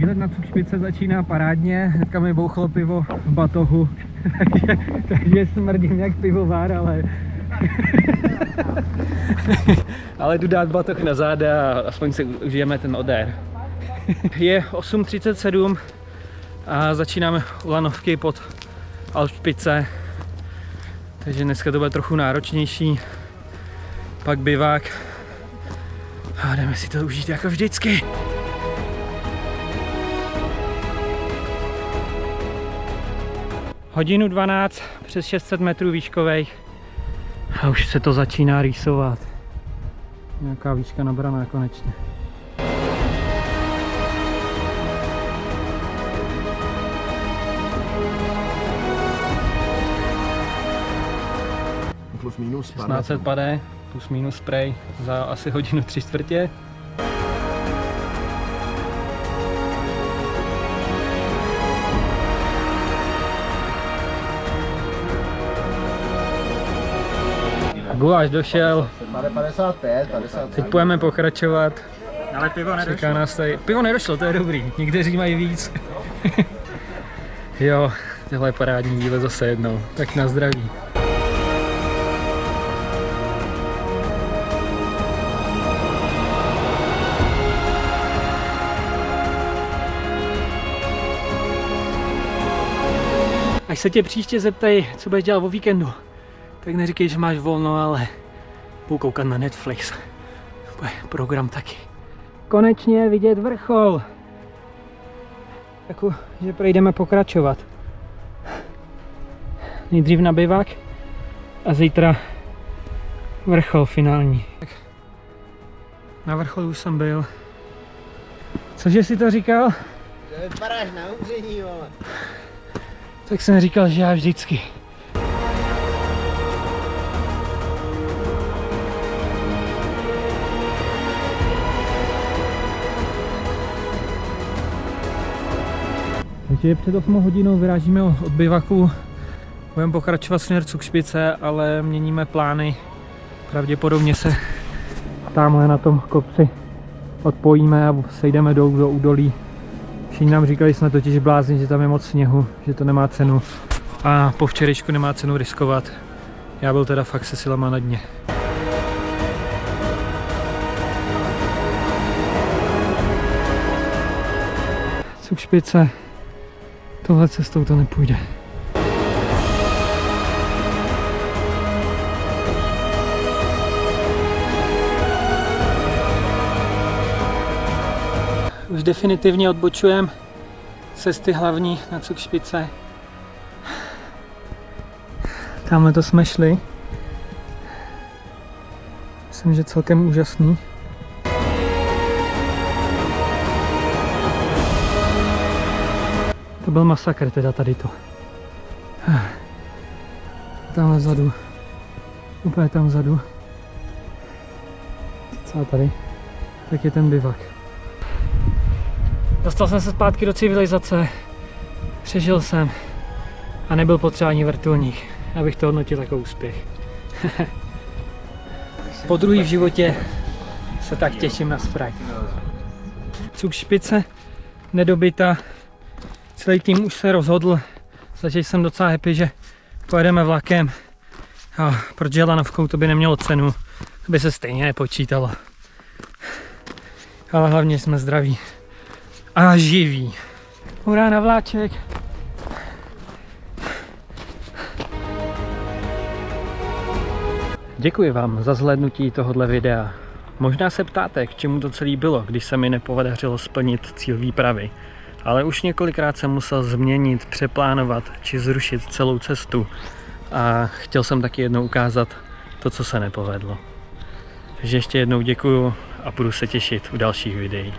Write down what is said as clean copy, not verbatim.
Výhled na Cukšpice začíná parádně, hnedka mi bouchlo pivo v batohu, takže smrdím jak pivovár, ale... ale jdu dát batoh na záda a aspoň si užijeme ten odér. Je 8:37 a začínáme u lanovky pod Alpšpice, takže dneska to bude trochu náročnější, pak bivák a jdeme si to užít jako vždycky. Hodinu 12 přes 600 metrů výškových a už se to začíná rýsovat. Nějaká výška nabraná konečně. Plus minus 1600 pade, plus minus spray za asi hodinu 3/4. Guláš došel. 55. Teď půjdeme pokračovat. Ale pivo nedošlo. Čeká nás tady. Pivo nedošlo, to je dobrý. Někteří mají víc. Jo, tohle je parádní výlet zase jednou. Tak na zdraví. Až se tě příště zeptají, co budeš dělat o víkendu, tak neříkej, že máš volno, ale půjdu koukat na Netflix. To bude program taky. Konečně vidět vrchol. Takže projdeme pokračovat. Nejdřív na bivák a zítra vrchol finální. Na vrcholu už jsem byl. Cože jsi to říkal? Že vypadáš na umření, vole. Tak jsem říkal, že já vždycky. Takže před 8 hodinou vyrážíme od bivaku. Budeme pokračovat směr Cukšpice, ale měníme plány. Pravděpodobně se tamhle na tom kopci odpojíme a sejdeme dolů do údolí. Všichni nám říkali, jsme totiž blázni, že tam je moc sněhu, že to nemá cenu. A po včerejšku nemá cenu riskovat. Já byl teda fakt se silama na dně. Cukšpice. Tohle cestou to nepůjde. Už definitivně odbočujeme cesty hlavní na Cukšpice. Tamhle to jsme šli. Myslím, že celkem úžasný. To byl masakr teda tady to. Tamhle vzadu. Úplně tam vzadu. Co tady? Tak je ten bivak. Dostal jsem se zpátky do civilizace. Přežil jsem. A nebyl potřeba ani vrtulník. Abych to hodnotil jako úspěch. Po druhý v životě se tak těším na spraj. Cukšpice nedobyta. Celý tým už se rozhodl, takže jsem docela happy, že pojedeme vlakem. A protože lanovkou to by nemělo cenu, to by se stejně nepočítalo. Ale hlavně jsme zdraví a živí. Hurá na vláček! Děkuji vám za zhlédnutí tohoto videa. Možná se ptáte, k čemu to celé bylo, když se mi nepodařilo splnit cíl výpravy. Ale už několikrát jsem musel změnit, přeplánovat či zrušit celou cestu. A chtěl jsem taky jednou ukázat to, co se nepovedlo. Takže ještě jednou děkuju a budu se těšit u dalších videí.